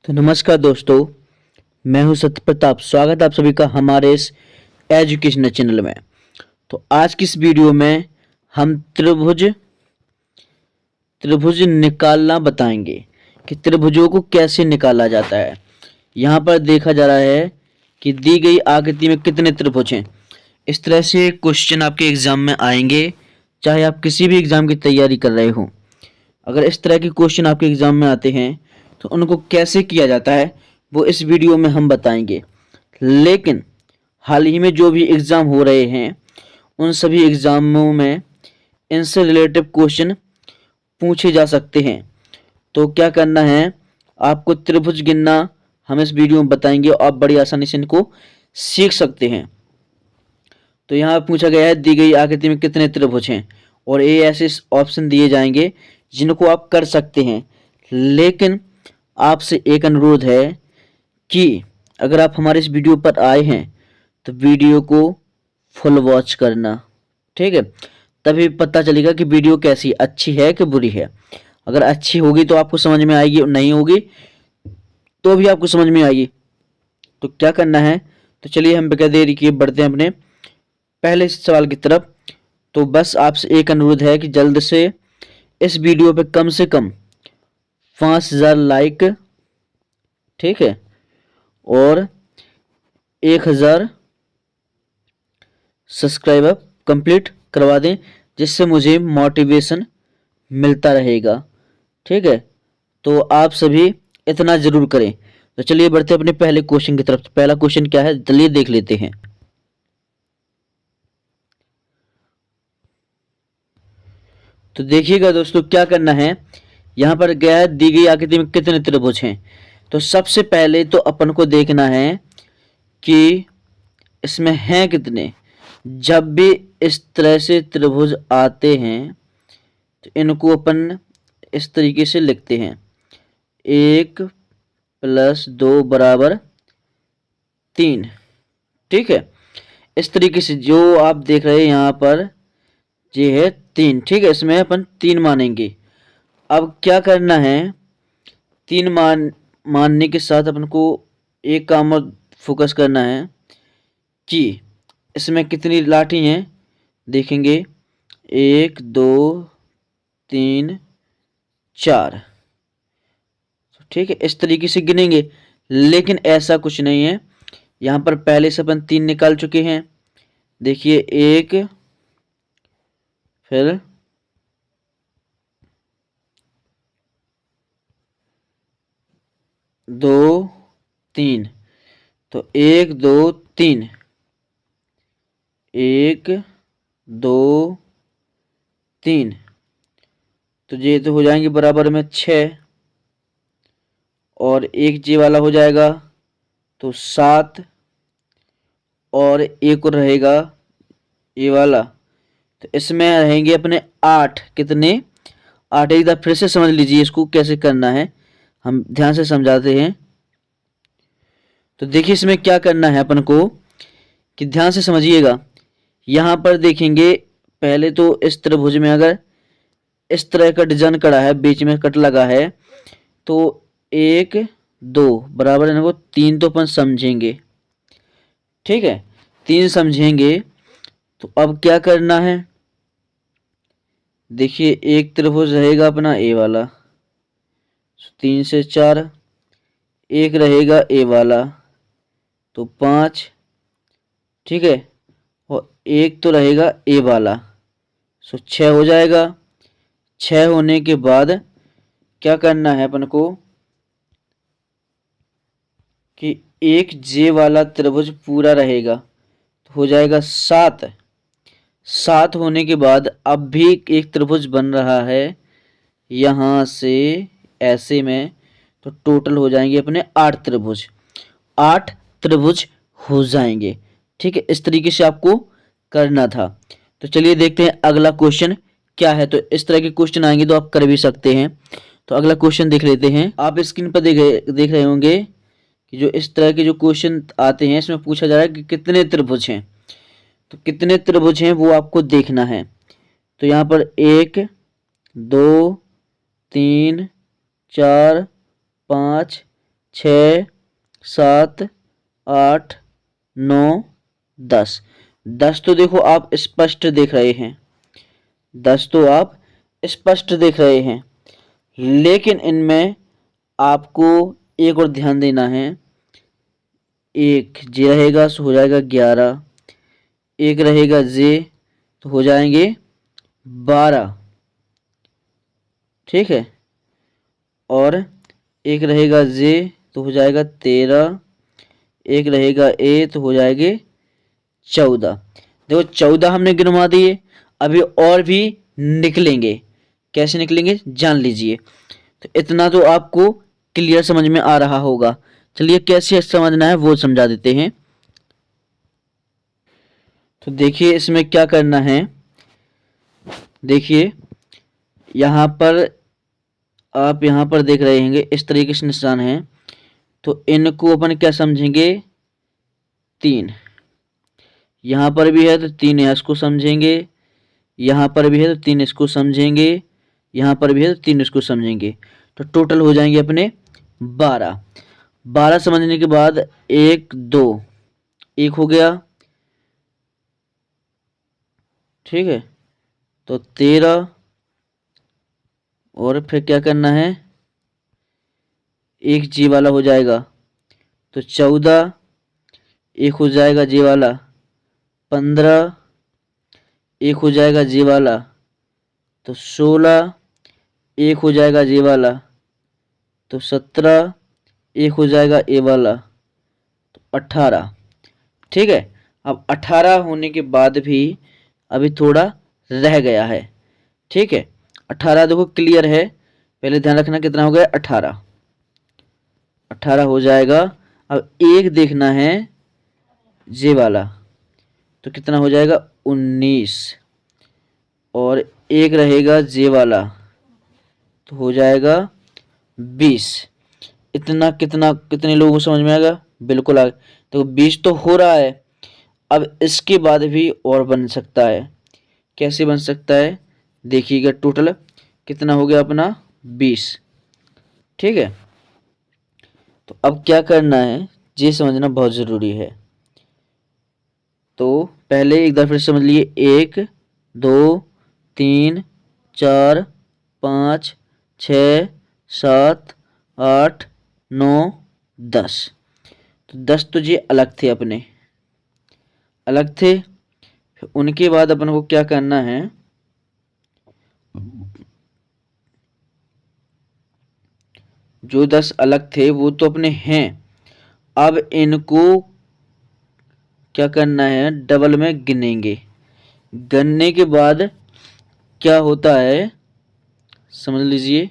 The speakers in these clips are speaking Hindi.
तो नमस्कार दोस्तों, मैं हूं सत्य प्रताप। स्वागत है आप सभी का हमारे इस एजुकेशनल चैनल में। तो आज की इस वीडियो में हम त्रिभुज निकालना बताएंगे कि त्रिभुजों को कैसे निकाला जाता है। यहाँ पर देखा जा रहा है कि दी गई आकृति में कितने त्रिभुज हैं। इस तरह से क्वेश्चन आपके एग्जाम में आएंगे, चाहे आप किसी भी एग्जाम की तैयारी कर रहे हो। अगर इस तरह के क्वेश्चन आपके एग्जाम में आते हैं तो उनको कैसे किया जाता है वो इस वीडियो में हम बताएंगे। लेकिन हाल ही में जो भी एग्ज़ाम हो रहे हैं उन सभी एग्ज़ामों में इनसे रिलेटेड क्वेश्चन पूछे जा सकते हैं। तो क्या करना है, आपको त्रिभुज गिनना हम इस वीडियो में बताएंगे और आप बड़ी आसानी से इनको सीख सकते हैं। तो यहाँ पूछा गया है दी गई आकृति में कितने त्रिभुज हैं, और ये ऐसे ऑप्शन दिए जाएंगे जिनको आप कर सकते हैं। लेकिन आपसे एक अनुरोध है कि अगर आप हमारे इस वीडियो पर आए हैं तो वीडियो को फुल वॉच करना, ठीक है। तभी पता चलेगा कि वीडियो कैसी, अच्छी है कि बुरी है। अगर अच्छी होगी तो आपको समझ में आएगी, और नहीं होगी तो भी आपको समझ में आएगी। तो क्या करना है, तो चलिए हम बगैर देरी किए बढ़ते हैं अपने पहले सवाल की तरफ। तो बस आपसे एक अनुरोध है कि जल्द से इस वीडियो पे कम से कम 5000 लाइक, ठीक है, और 1000 सब्सक्राइबर कंप्लीट करवा दें, जिससे मुझे मोटिवेशन मिलता रहेगा, ठीक है। तो आप सभी इतना जरूर करें। तो चलिए बढ़ते हैं अपने पहले क्वेश्चन की तरफ। तो पहला क्वेश्चन क्या है, चलिए देख लेते हैं। तो देखिएगा दोस्तों, क्या करना है, यहाँ पर गया है दी गई आकृति में कितने त्रिभुज हैं। तो सबसे पहले तो अपन को देखना है कि इसमें हैं कितने। जब भी इस तरह से त्रिभुज आते हैं तो इनको अपन इस तरीके से लिखते हैं, 1 + 2 = 3, ठीक है। इस तरीके से जो आप देख रहे हैं यहाँ पर ये है 3, ठीक है। इसमें अपन 3 मानेंगे। अब क्या करना है, 3 मानने के साथ अपन को एक काम और फोकस करना है कि इसमें कितनी लाठी हैं। देखेंगे 1 2 3 4, ठीक है। इस तरीके से गिनेंगे, लेकिन ऐसा कुछ नहीं है। यहाँ पर पहले से अपन 3 निकाल चुके हैं। देखिए 1, फिर 2 3, तो 1 2 3, 1 2 3, तो ये तो हो जाएंगे बराबर में 6, और एक जे वाला हो जाएगा तो 7, और एक और रहेगा ये वाला, तो इसमें रहेंगे अपने 8। कितने, 8। एक बार फिर से समझ लीजिए इसको कैसे करना है, हम ध्यान से समझाते हैं। तो देखिए इसमें क्या करना है अपन को, कि ध्यान से समझिएगा। यहाँ पर देखेंगे पहले तो इस त्रिभुज में अगर इस तरह का डिजाइन करा है, बीच में कट लगा है, तो 1 2 बराबर इनको 3 तो अपन समझेंगे, ठीक है। 3 समझेंगे। तो अब क्या करना है, देखिए एक त्रिभुज रहेगा अपना ए वाला, 3 से 4, एक रहेगा ए वाला तो 5, ठीक है, और एक तो रहेगा ए वाला, सो 6 हो जाएगा। 6 होने के बाद क्या करना है अपन को, कि एक जे वाला त्रिभुज पूरा रहेगा तो हो जाएगा 7। 7 होने के बाद अब भी एक त्रिभुज बन रहा है यहाँ से ऐसे में, तो टोटल हो जाएंगे अपने 8 त्रिभुज। 8 त्रिभुज हो जाएंगे, ठीक है। इस तरीके से आपको करना था। तो चलिए देखते हैं अगला क्वेश्चन क्या है। तो इस तरह के क्वेश्चन आएंगे तो आप कर भी सकते हैं। तो अगला क्वेश्चन देख लेते हैं। आप स्क्रीन पर देख रहे होंगे कि जो इस तरह के जो क्वेश्चन आते हैं इसमें पूछा जा रहा है कि कितने त्रिभुज हैं। तो कितने त्रिभुज हैं वो आपको देखना है। तो यहाँ पर 1 2 3 4 5 6 7 8 9 10। 10 तो देखो आप स्पष्ट देख रहे हैं, 10 तो आप स्पष्ट देख रहे हैं, लेकिन इनमें आपको एक और ध्यान देना है। एक जे रहेगा तो हो जाएगा 11, एक रहेगा जे तो हो जाएंगे 12, ठीक है, और एक रहेगा जे तो हो जाएगा 13, एक रहेगा ए तो हो जाएंगे 14। देखो 14 हमने गिनवा दिए, अभी और भी निकलेंगे, कैसे निकलेंगे जान लीजिए। तो इतना तो आपको क्लियर समझ में आ रहा होगा। चलिए कैसे समझना है वो समझा देते हैं। तो देखिए इसमें क्या करना है, देखिए यहाँ पर आप यहाँ पर देख रहे होंगे इस तरीके से निशान है, तो इनको अपन क्या समझेंगे 3। यहाँ पर भी है तो 3 इसको समझेंगे, यहाँ पर भी है तो 3 इसको समझेंगे, यहाँ पर भी है तो 3 इसको समझेंगे। तो टोटल हो जाएंगे अपने 12। 12 समझने के बाद 1 2 1 हो गया, ठीक है, तो 13, और फिर क्या करना है, एक जी वाला हो जाएगा तो 14, एक हो जाएगा जे वाला 15, एक हो जाएगा जे वाला तो 16, एक हो जाएगा जे वाला तो 17, एक हो जाएगा ए वाला तो 18, ठीक है। अब 18 होने के बाद भी अभी थोड़ा रह गया है, ठीक है। 18 देखो क्लियर है, पहले ध्यान रखना कितना हो गया 18, 18 हो जाएगा। अब एक देखना है जे वाला तो कितना हो जाएगा 19, और एक रहेगा जे वाला तो हो जाएगा 20। इतना कितना कितने लोगों को समझ में आएगा, बिल्कुल आ तो 20 तो हो रहा है। अब इसके बाद भी और बन सकता है, कैसे बन सकता है देखिएगा, टोटल कितना हो गया अपना 20, ठीक है। तो अब क्या करना है ये समझना बहुत ज़रूरी है। तो पहले एक बार फिर समझ लिए 1 2 3 4 5 6 7 8 9 10। तो 10 तो ये अलग थे, अपने अलग थे। फिर उनके बाद अपन को क्या करना है, जो 10 अलग थे वो तो अपने हैं, अब इनको क्या करना है डबल में गिनेंगे। गिनने के बाद क्या होता है समझ लीजिए,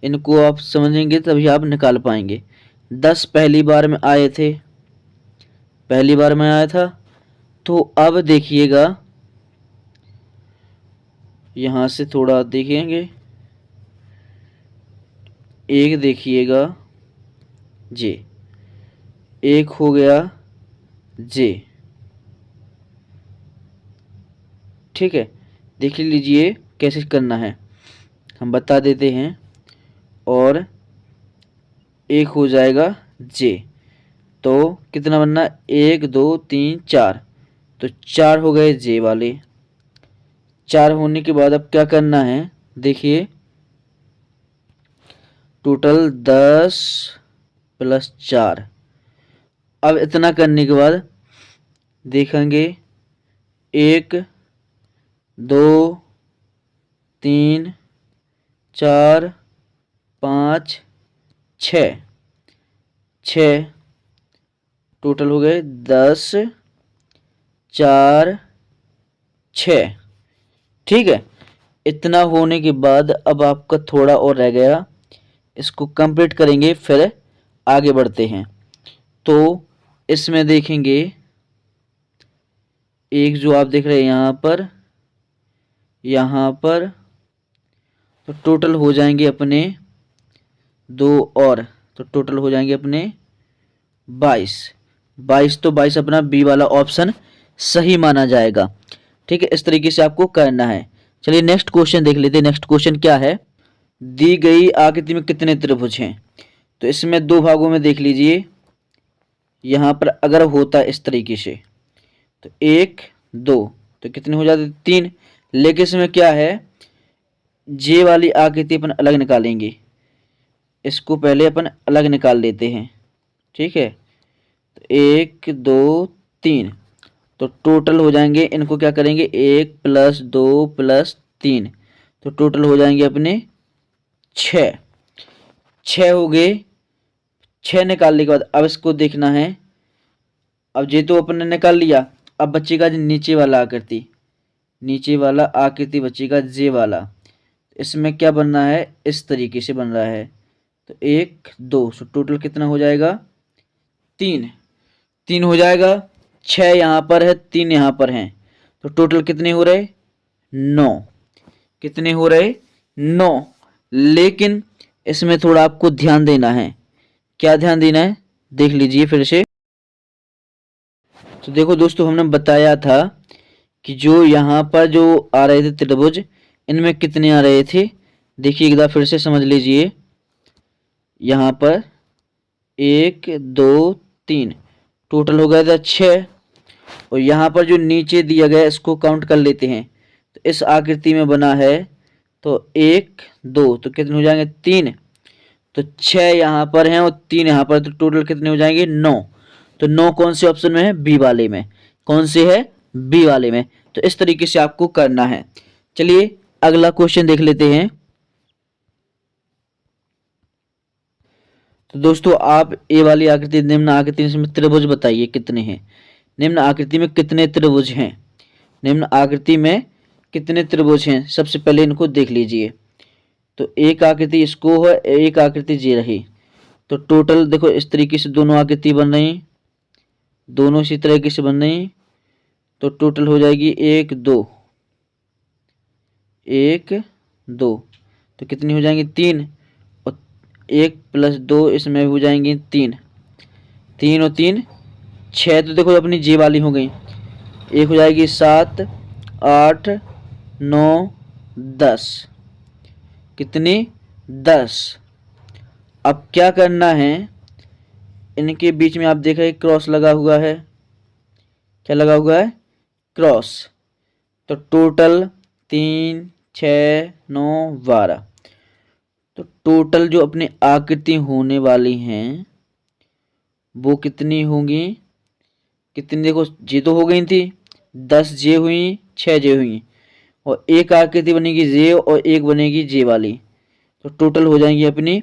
इनको आप समझेंगे तभी आप निकाल पाएंगे। 10 पहली बार में आए थे, पहली बार में आया था, तो अब देखिएगा यहाँ से थोड़ा देखेंगे, एक देखिएगा जे, एक हो गया जे, ठीक है। देख लीजिए कैसे करना है, हम बता देते हैं। और एक हो जाएगा जे, तो कितना बनना 1 2 3 4, तो 4 हो गए जे वाले। 4 होने के बाद अब क्या करना है देखिए, टोटल 10 प्लस 4। अब इतना करने के बाद देखेंगे 1 2 3 4 5 6, 6 टोटल हो गए 10 4 6, ठीक है। इतना होने के बाद अब आपका थोड़ा और रह गया, इसको कंप्लीट करेंगे फिर आगे बढ़ते हैं। तो इसमें देखेंगे एक जो आप देख रहे हैं यहाँ पर तो टोटल हो जाएंगे अपने 2 और, तो टोटल हो जाएंगे अपने 22। 22 तो 22 अपना बी वाला ऑप्शन सही माना जाएगा, ठीक है। इस तरीके से आपको करना है। चलिए नेक्स्ट क्वेश्चन देख लेते हैं। नेक्स्ट क्वेश्चन क्या है, दी गई आकृति में कितने त्रिभुज हैं। तो इसमें दो भागों में देख लीजिए, यहाँ पर अगर होता इस तरीके से तो 1 2 तो कितने हो जाते 3। लेकिन इसमें क्या है, जे वाली आकृति अपन अलग निकालेंगे, इसको पहले अपन अलग निकाल लेते हैं। ठीक है, तो 1 2 3 तो टोटल हो जाएंगे, इनको क्या करेंगे 1 + 2 + 3 तो टोटल हो जाएंगे अपने 6। 6 हो गए। 6 निकालने के बाद अब इसको देखना है। अब ये तो अपन ने निकाल लिया, अब बचेगा जो नीचे वाला आकृति, नीचे वाला आकृति बचेगा जे वाला। इसमें क्या बनना है, इस तरीके से बन रहा है। तो 1 2 सो टोटल कितना हो जाएगा 3। 3 हो जाएगा। 6 यहाँ पर है, 3 यहाँ पर हैं, तो टोटल कितने हो रहे 9। कितने हो रहे 9। लेकिन इसमें थोड़ा आपको ध्यान देना है। क्या ध्यान देना है, देख लीजिए फिर से। तो देखो दोस्तों, हमने बताया था कि जो यहाँ पर जो आ रहे थे त्रिभुज, इनमें कितने आ रहे थे, देखिए एक बार फिर से समझ लीजिए। यहाँ पर 1 2 3 टोटल हो गया था 6। और यहाँ पर जो नीचे दिया गया इसको काउंट कर लेते हैं। तो इस आकृति में बना है, तो 1 2 तो कितने हो जाएंगे 3। तो 6 यहाँ पर हैं और 3 यहाँ पर, तो टोटल कितने हो जाएंगे 9। तो 9 कौन से ऑप्शन में है, बी वाले में। कौन से है, बी वाले में। तो इस तरीके से आपको करना है। चलिए अगला क्वेश्चन देख लेते हैं। तो दोस्तों आप ए वाली आकृति, निम्न आकृति में त्रिभुज बताइए कितने हैं। निम्न आकृति में कितने त्रिभुज हैं, निम्न आकृति में कितने त्रिभुज हैं, सबसे पहले इनको देख लीजिए। तो एक आकृति इसको है, एक आकृति ये रही, तो टोटल देखो इस तरीके से दोनों आकृति बन रही, दोनों इसी तरीके से बन रही। तो टोटल हो जाएगी 1 2 1 2 तो कितनी हो जाएंगी 3। और 1 + 2 इसमें हो जाएंगी 3। 3 और 3 6 तो देखो अपनी जे वाली हो गई। एक हो जाएगी 7 8 9 10। कितनी 10। अब क्या करना है, इनके बीच में आप देख रहे हैं क्रॉस लगा हुआ है। क्या लगा हुआ है, क्रॉस। तो टोटल 3 6 9 12 तो टोटल जो अपनी आकृति होने वाली हैं वो कितनी होंगी, कितनी देखो जे तो हो गई थी, 10 जे हुई, 6 जे हुई, और एक आकृति बनेगी जे और एक बनेगी जे वाली। तो टोटल हो जाएंगी अपनी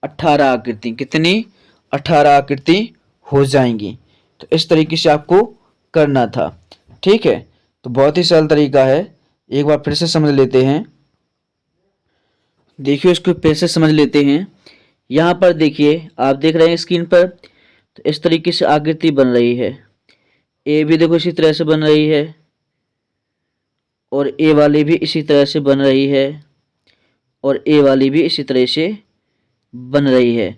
18 आकृति। कितनी 18 आकृति हो जाएंगी। तो इस तरीके से आपको करना था। ठीक है, तो बहुत ही सरल तरीका है, एक बार फिर से समझ लेते हैं। देखिए इसको फिर से समझ लेते हैं। यहाँ पर देखिए, आप देख रहे हैं स्क्रीन पर, तो इस तरीके से आकृति बन रही है। ए भी देखो इसी तरह से बन रही है, और ए वाली भी इसी तरह से बन रही है, और ए वाली भी इसी तरह से बन रही है।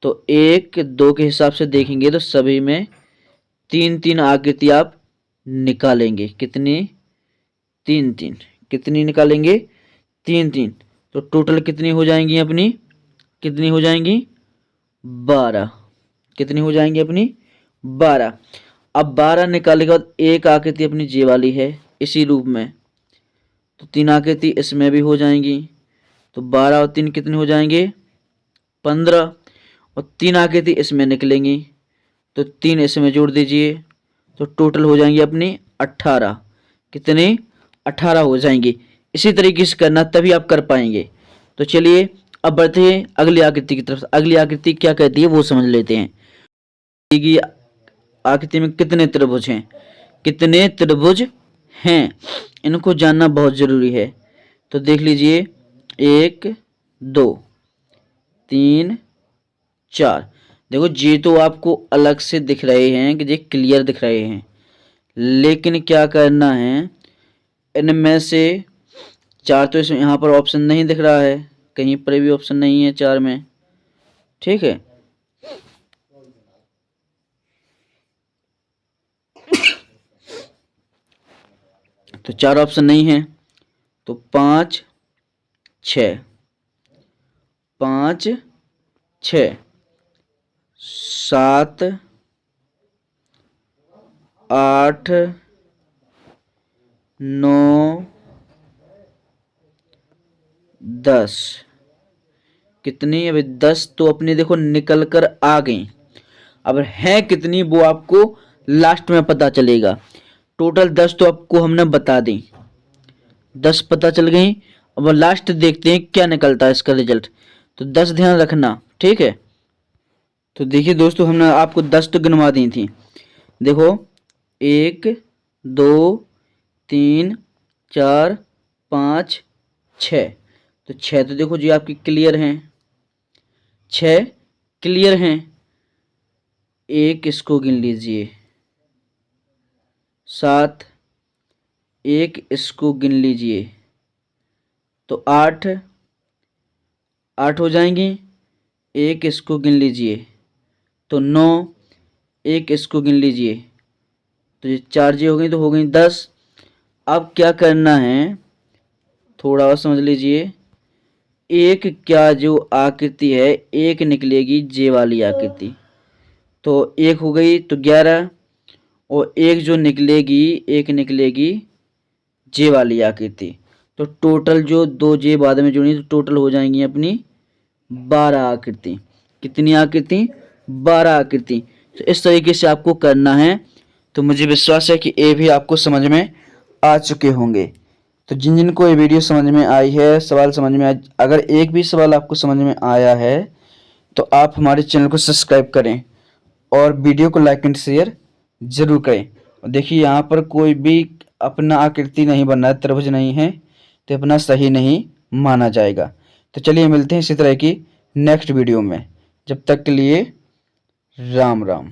तो 1 2 के हिसाब से देखेंगे तो सभी में 3 3 आकृति आप निकालेंगे। कितनी 3 3 कितनी निकालेंगे 3 3 तो टोटल कितनी हो जाएंगी अपनी, कितनी हो जाएंगी 12। कितनी हो जाएंगी अपनी 12। अब 12 निकालने के बाद एक आकृति अपनी जे वाली है इसी रूप में, तो 3 आकृति इसमें भी हो जाएंगी। तो 12 और 3 कितने हो जाएंगे 15, और 3 आकृति इसमें निकलेंगी, तो 3 इसमें जोड़ दीजिए, तो टोटल हो जाएंगी अपनी 18। कितने 18 हो जाएंगी। इसी तरीके से करना, तभी आप कर पाएंगे। तो चलिए अब बढ़ते हैं अगली आकृति की तरफ। अगली आकृति क्या कहती है वो समझ लेते हैं। कि आकृति में कितने त्रिभुज हैं, कितने त्रिभुज हैं, इनको जानना बहुत जरूरी है। तो देख लीजिए 1 2 3 4 देखो ये तो आपको अलग से दिख रहे हैं कि ये क्लियर दिख रहे हैं, लेकिन क्या करना है, इनमें से 4 तो इसमें यहाँ पर ऑप्शन नहीं दिख रहा है, कहीं पर भी ऑप्शन नहीं है 4 में। ठीक है, तो 4 ऑप्शन नहीं है, तो 5 6 5 6 7 8 9 10। कितनी? अभी 10 तो अपनी देखो निकल कर आ गई। अब है कितनी वो आपको लास्ट में पता चलेगा। टोटल 10 तो आपको हमने बता दी, 10 पता चल गई। अब लास्ट देखते हैं क्या निकलता है इसका रिजल्ट। तो 10 ध्यान रखना, ठीक है। तो देखिए दोस्तों, हमने आपको 10 तो गिनवा दी थी। देखो 1 2 3 4 5 6। तो 6 तो देखो जी आपकी क्लियर हैं, 6 क्लियर हैं। एक इसको गिन लीजिए, 7 एक इसको गिन लीजिए, तो 8 8 हो जाएंगी। एक इसको गिन लीजिए तो 9, एक इसको गिन लीजिए तो ये 4 जी हो गई, तो हो गई 10। अब क्या करना है थोड़ा और समझ लीजिए। एक क्या जो आकृति है, एक निकलेगी जे वाली आकृति, तो एक हो गई तो 11, और एक जो निकलेगी, एक निकलेगी जे वाली आकृति। तो टोटल जो 2 जे बाद में जुड़ी तो टोटल हो जाएंगी अपनी 12 आकृति। कितनी आकृति? 12 आकृति। तो इस तरीके से आपको करना है। तो मुझे विश्वास है कि ये भी आपको समझ में आ चुके होंगे। तो जिन जिन को ये वीडियो समझ में आई है, सवाल समझ में आया, अगर एक भी सवाल आपको समझ में आया है तो आप हमारे चैनल को सब्सक्राइब करें और वीडियो को लाइक एंड शेयर जरूर करें। देखिए यहाँ पर कोई भी अपना आकृति नहीं बनना है, त्रिभुज नहीं है, तो अपना सही नहीं माना जाएगा। तो चलिए मिलते हैं इसी तरह की नेक्स्ट वीडियो में। जब तक के लिए राम राम।